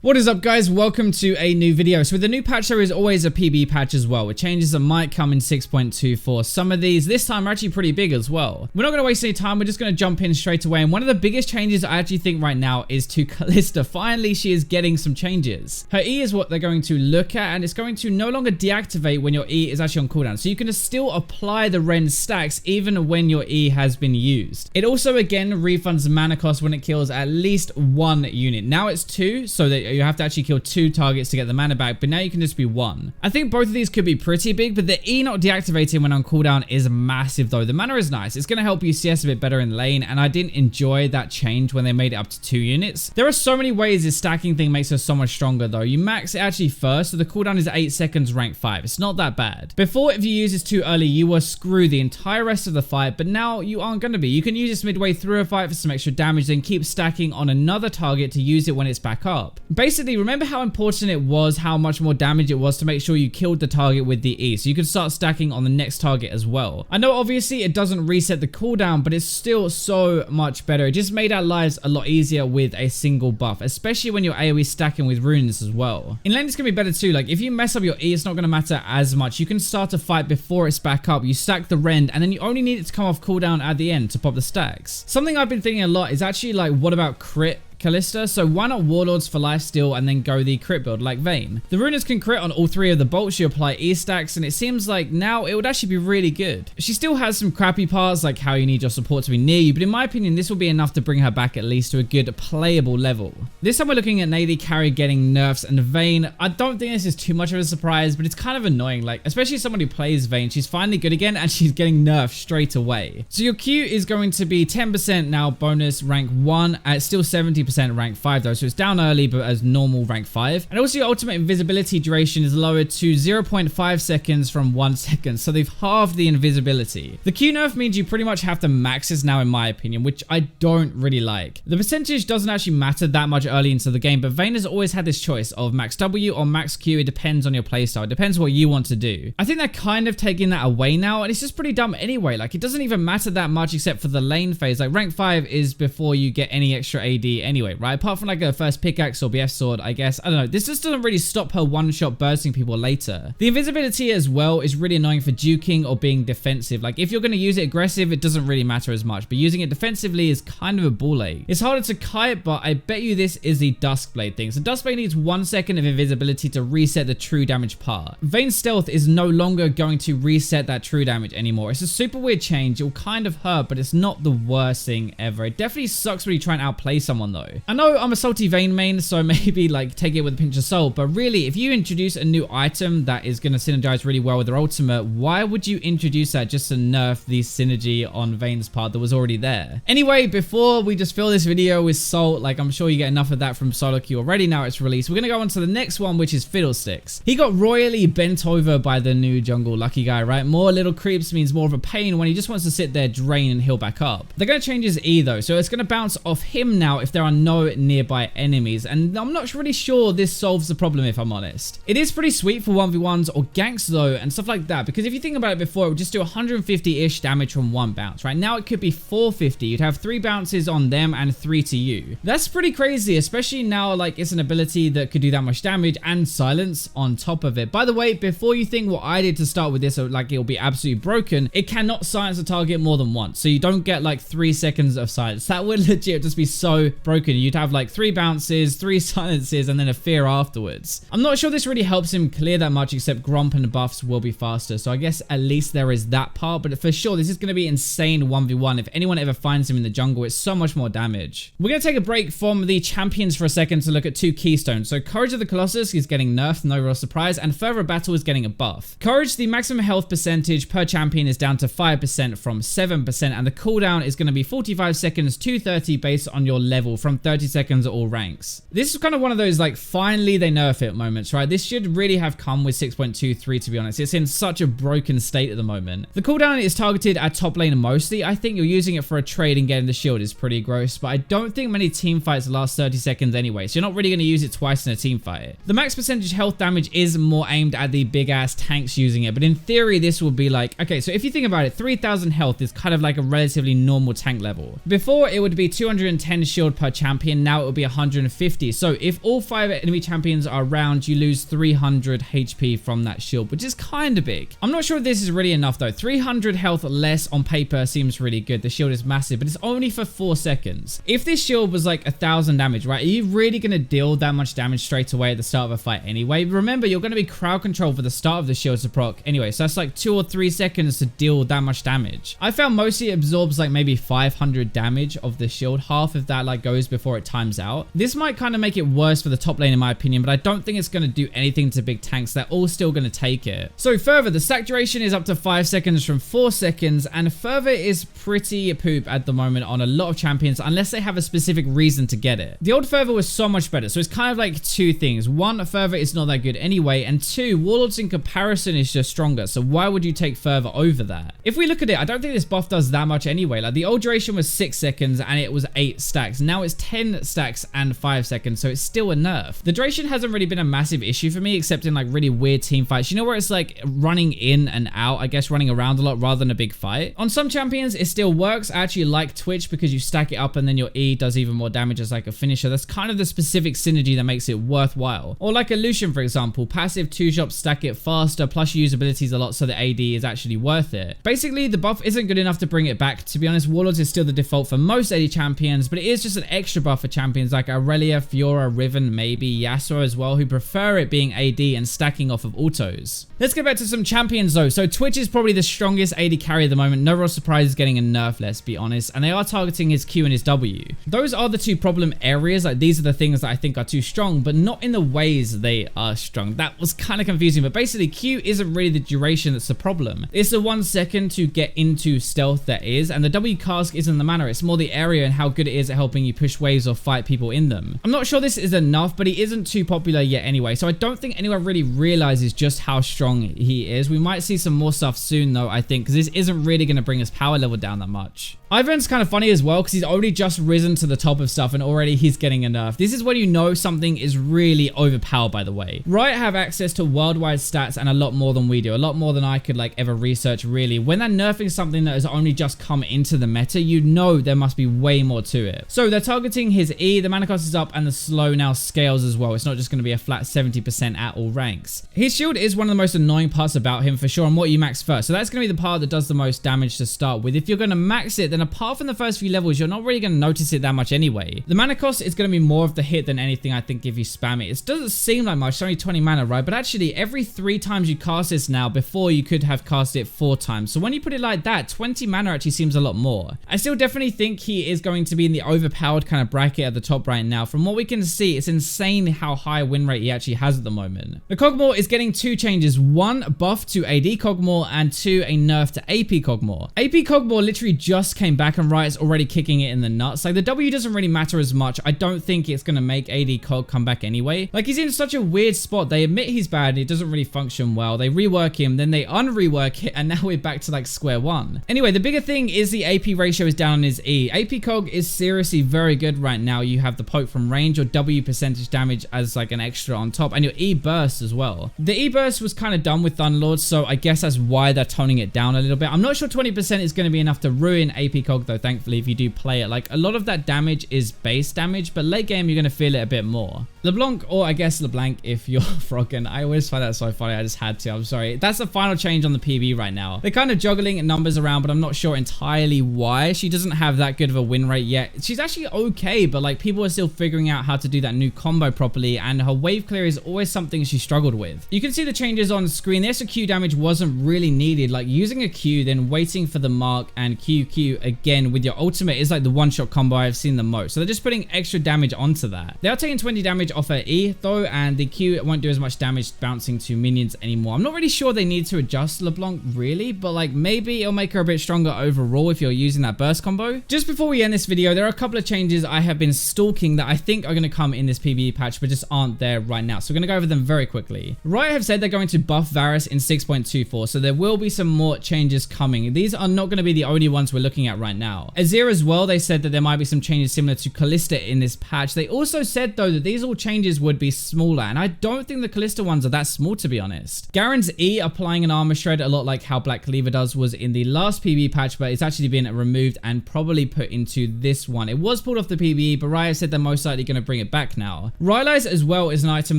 What is up, guys? Welcome to a new video. So with the new patch, there is always a PB patch as well, with changes that might come in 6.24. Some of these this time are actually pretty big as well. We're not going to waste any time. We're just going to jump in straight away. And one of the biggest changes I actually think right now is to Kalista. Finally, she is getting some changes. Her E is what they're going to look at, and it's going to no longer deactivate when your E is actually on cooldown. So you can still apply the Ren stacks even when your E has been used. It also, again, refunds mana cost when it kills at least one unit. Now it's 2, so that you have to actually kill 2 targets to get the mana back, but now you can just be 1. I think both of these could be pretty big, but the E not deactivating when on cooldown is massive though. The mana is nice. It's going to help you CS a bit better in lane, and I didn't enjoy that change when they made it up to 2 units. There are so many ways this stacking thing makes her so much stronger though. You max it actually first, so the cooldown is 8 seconds rank 5. It's not that bad. Before, if you use this too early, you were screwed the entire rest of the fight, but now you aren't going to be. You can use this midway through a fight for some extra damage, then keep stacking on another target to use it when it's back up. Basically, remember how important it was, how much more damage it was to make sure you killed the target with the E, so you could start stacking on the next target as well. I know obviously it doesn't reset the cooldown, but it's still so much better. It just made our lives a lot easier with a single buff, especially when you're AoE stacking with runes as well. In lane, it's going to be better too. Like, if you mess up your E, it's not going to matter as much. You can start a fight before it's back up. You stack the rend, and then you only need it to come off cooldown at the end to pop the stacks. Something I've been thinking a lot is actually, like, what about crit Kalista? So why not Warlords for life steal and then go the crit build like Vayne? The Runers can crit on all 3 of the bolts. You apply E stacks, and it seems like now it would actually be really good. She still has some crappy parts, like how you need your support to be near you, but in my opinion, this will be enough to bring her back at least to a good playable level. This time we're looking at Nady carry getting nerfs, and Vayne, I don't think this is too much of a surprise, but it's kind of annoying. Like, especially someone who plays Vayne, she's finally good again, and she's getting nerfed straight away. So your Q is going to be 10% now bonus rank 1, at still 70% rank 5 though, so it's down early but as normal rank 5. And also your ultimate invisibility duration is lowered to 0.5 seconds from 1 second, so they've halved the invisibility. The Q nerf means you pretty much have to max this now, in my opinion, which I don't really like. The percentage doesn't actually matter that much early into the game, but Vayne has always had this choice of max W or max Q. It depends on your playstyle. It depends what you want to do. I think they're kind of taking that away now, and it's just pretty dumb anyway. Like, it doesn't even matter that much except for the lane phase. Like, rank 5 is before you get any extra AD anyway, right? Apart from like a first pickaxe or BF sword, I guess. I don't know. This just doesn't really stop her one-shot bursting people later. The invisibility as well is really annoying for juking or being defensive. Like, if you're going to use it aggressive, it doesn't really matter as much, but using it defensively is kind of a ball ache. It's harder to kite, but I bet you this is the Duskblade thing. So Duskblade needs 1 second of invisibility to reset the true damage part. Vayne's stealth is no longer going to reset that true damage anymore. It's a super weird change. It will kind of hurt, but it's not the worst thing ever. It definitely sucks when you try and outplay someone though. I know I'm a salty Vayne main, so maybe like take it with a pinch of salt, but really, if you introduce a new item that is going to synergize really well with their ultimate, why would you introduce that just to nerf the synergy on Vayne's part that was already there? Anyway, before we just fill this video with salt, like I'm sure you get enough of that from solo queue already now it's released, we're going to go on to the next one, which is Fiddlesticks. He got royally bent over by the new jungle lucky guy, right? More little creeps means more of a pain when he just wants to sit there, drain, and heal back up. They're going to change his E though, so it's going to bounce off him now if there are no nearby enemies, and I'm not really sure this solves the problem, if I'm honest. It is pretty sweet for 1v1s or ganks though, and stuff like that, because if you think about it before, it would just do 150-ish damage from 1 bounce, right? Now it could be 450. You'd have 3 bounces on them and 3 to you. That's pretty crazy, especially now like it's an ability that could do that much damage and silence on top of it. By the way, before you think what I did to start with this, so like it'll be absolutely broken, it cannot silence a target more than once, so you don't get like 3 seconds of silence. That would legit just be so broken. You'd have like 3 bounces, 3 silences, and then a fear afterwards. I'm not sure this really helps him clear that much, except Gromp and buffs will be faster, so I guess at least there is that part, but for sure this is going to be insane 1v1 if anyone ever finds him in the jungle. It's so much more damage. We're going to take a break from the champions for a second to look at 2 Keystones. So Courage of the Colossus is getting nerfed, no real surprise, and Further Battle is getting a buff. Courage, the maximum health percentage per champion is down to 5% from 7%, and the cooldown is going to be 45 seconds to 30 based on your level, from 30 seconds at all ranks. This is kind of one of those like finally they nerf it moments, right? This should really have come with 6.23 to be honest. It's in such a broken state at the moment. The cooldown is targeted at top lane mostly. I think you're using it for a trade and getting the shield is pretty gross, but I don't think many team fights last 30 seconds anyway, so you're not really going to use it twice in a team fight. The max percentage health damage is more aimed at the big ass tanks using it, but in theory this will be like, okay, so if you think about it, 3000 health is kind of like a relatively normal tank level. Before it would be 210 shield per champion, now it will be 150. So if all 5 enemy champions are around, you lose 300 HP from that shield, which is kind of big. I'm not sure if this is really enough though. 300 health less on paper seems really good. The shield is massive, but it's only for 4 seconds. If this shield was like 1,000 damage, right? Are you really going to deal that much damage straight away at the start of a fight anyway? Remember, you're going to be crowd control for the start of the shield to proc anyway, so that's like 2 or 3 seconds to deal that much damage. I found mostly it absorbs like maybe 500 damage of the shield. Half of that like goes before it times out. This might kind of make it worse for the top lane in my opinion, but I don't think it's going to do anything to big tanks. They're all still going to take it. So further, the stack duration is up to 5 seconds from 4 seconds, and further is pretty poop at the moment on a lot of champions unless they have a specific reason to get it. The old fervor was so much better, so it's kind of like 2 things. 1, fervor is not that good anyway, and 2, warlords in comparison is just stronger, so why would you take fervor over that? If we look at it, I don't think this buff does that much anyway. Like the old duration was 6 seconds and it was 8 stacks. Now it's 10 stacks and 5 seconds, so it's still a nerf. The duration hasn't really been a massive issue for me, except in like really weird team fights. You know, where it's like running in and out, I guess running around a lot rather than a big fight. On some champions, it still works. I actually like Twitch because you stack it up and then your E does even more damage as like a finisher. That's kind of the specific synergy that makes it worthwhile. Or like a Lucian, for example, passive 2-shot, stack it faster, plus you use abilities a lot, so the AD is actually worth it. Basically, the buff isn't good enough to bring it back. To be honest, warlords is still the default for most AD champions, but it is just an extra buff for champions like Aurelia, Fiora, Riven, maybe Yasuo as well, who prefer it being AD and stacking off of autos. Let's get back to some champions though. So Twitch is probably the strongest AD carry at the moment. No real surprise is getting a nerf, let's be honest, and they are targeting his Q and his W. Those are the 2 problem areas. Like these are the things that I think are too strong, but not in the ways they are strong. That was kind of confusing, but basically Q isn't really the duration that's the problem. It's the 1 second to get into stealth that is, and the W cask isn't the mana. It's more the area and how good it is at helping you push waves or fight people in them. I'm not sure this is enough, but he isn't too popular yet anyway, so I don't think anyone really realizes just how strong he is. We might see some more stuff soon though, I think, because this isn't really going to bring his power level down that much. Ivan's kind of funny as well because he's already just risen to the top of stuff and already he's getting a nerf. This is when you know something is really overpowered, by the way. Riot have access to worldwide stats and a lot more than we do. A lot more than I could like ever research really. When they're nerfing something that has only just come into the meta, you know there must be way more to it. So they're targeting his E, the mana cost is up, and the slow now scales as well. It's not just going to be a flat 70% at all ranks. His shield is one of the most annoying parts about him for sure, and what you max first. So that's going to be the part that does the most damage to start with. If you're going to max it, then apart from the first few levels, you're not really going to notice it that much anyway. The mana cost is going to be more of the hit than anything, I think, if you spam it. It doesn't seem like much, it's only 20 mana, right? But actually, every 3 times you cast this now, before you could have cast it 4 times. So when you put it like that, 20 mana actually seems a lot more. I still definitely think he is going to be in the overpowered kind of bracket at the top right now. From what we can see, it's insane how high a win rate he actually has at the moment. The Kog'Maw is getting 2 changes. 1, buff to AD Kog'Maw, and 2, a nerf to AP Kog'Maw. AP Kog'Maw literally just came back and Riot's already kicking it in the nuts. Like the W doesn't really matter as much. I don't think it's going to make AD Kog come back anyway. Like he's in such a weird spot. They admit he's bad and it doesn't really function well. They rework him, then they unrework it, and now we're back to like square one. Anyway, the bigger thing is the AP ratio is down on his E. AP Kog is seriously very good right now. You have the poke from range, or W percentage damage as like an extra on top, and your E burst as well. The E burst was kind of done with Thunderlord, so I guess that's why they're toning it down a little bit. I'm not sure 20% is going to be enough to ruin AP Kog though, thankfully, if you do play it. Like a lot of that damage is base damage, but late game you're going to feel it a bit more. LeBlanc, or I guess LeBlanc if you're Froggen. I always find that so funny. I just had to. I'm sorry. That's the final change on the PB right now. They're kind of juggling numbers around, but I'm not sure entirely why. She doesn't have that good of a win rate yet. She's actually okay, but like people are still figuring out how to do that new combo properly, and her wave clear is always something she struggled with. You can see the changes on screen. The extra Q damage wasn't really needed. Like using a Q, then waiting for the mark and QQ again with your ultimate is like the one-shot combo I've seen the most. So they're just putting extra damage onto that. They are taking 20 damage off her E though, and the Q won't do as much damage bouncing to minions anymore. I'm not really sure they need to adjust LeBlanc really, but like maybe it'll make her a bit stronger overall if you're using that burst combo. Just before we end this video, there are a couple of changes I have been stalking that I think are going to come in this PvE patch, but just aren't there right now. So we're going to go over them very quickly. Riot have said they're going to buff Varus in 6.24, so there will be some more changes coming. These are not going to be the only ones we're looking at right now. Azir as well, they said that there might be some changes similar to Kalista in this patch. They also said though that these all changes would be smaller, and I don't think the Kalista ones are that small, to be honest. Garen's E applying an armor shred, a lot like how Black Cleaver does, was in the last PvE patch, but it's actually been removed and probably put into this one. It was pulled off the PvE, but Riot said they're most likely going to bring it back now. Rylai's as well is an item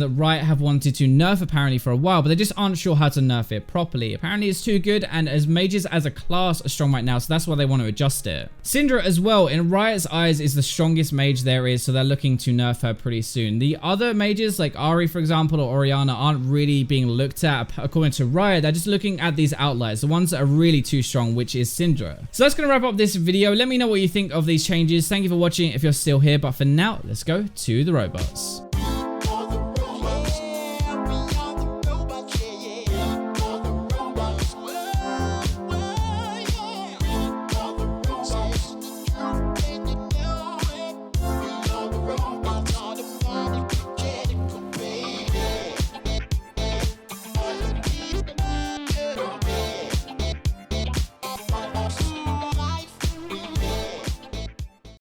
that Riot have wanted to nerf apparently for a while, but they just aren't sure how to nerf it properly. Apparently it's too good, and as mages as a class are strong right now, so that's why they want to adjust it. Syndra as well, in Riot's eyes, is the strongest mage there is, so they're looking to nerf her pretty soon. The other mages like Ari, for example, or Orianna aren't really being looked at according to Riot. They're just looking at these outliers, the ones that are really too strong, which is Syndra. So that's going to wrap up this video. Let me know what you think of these changes. Thank you for watching if you're still here, but for now, let's go to the robots.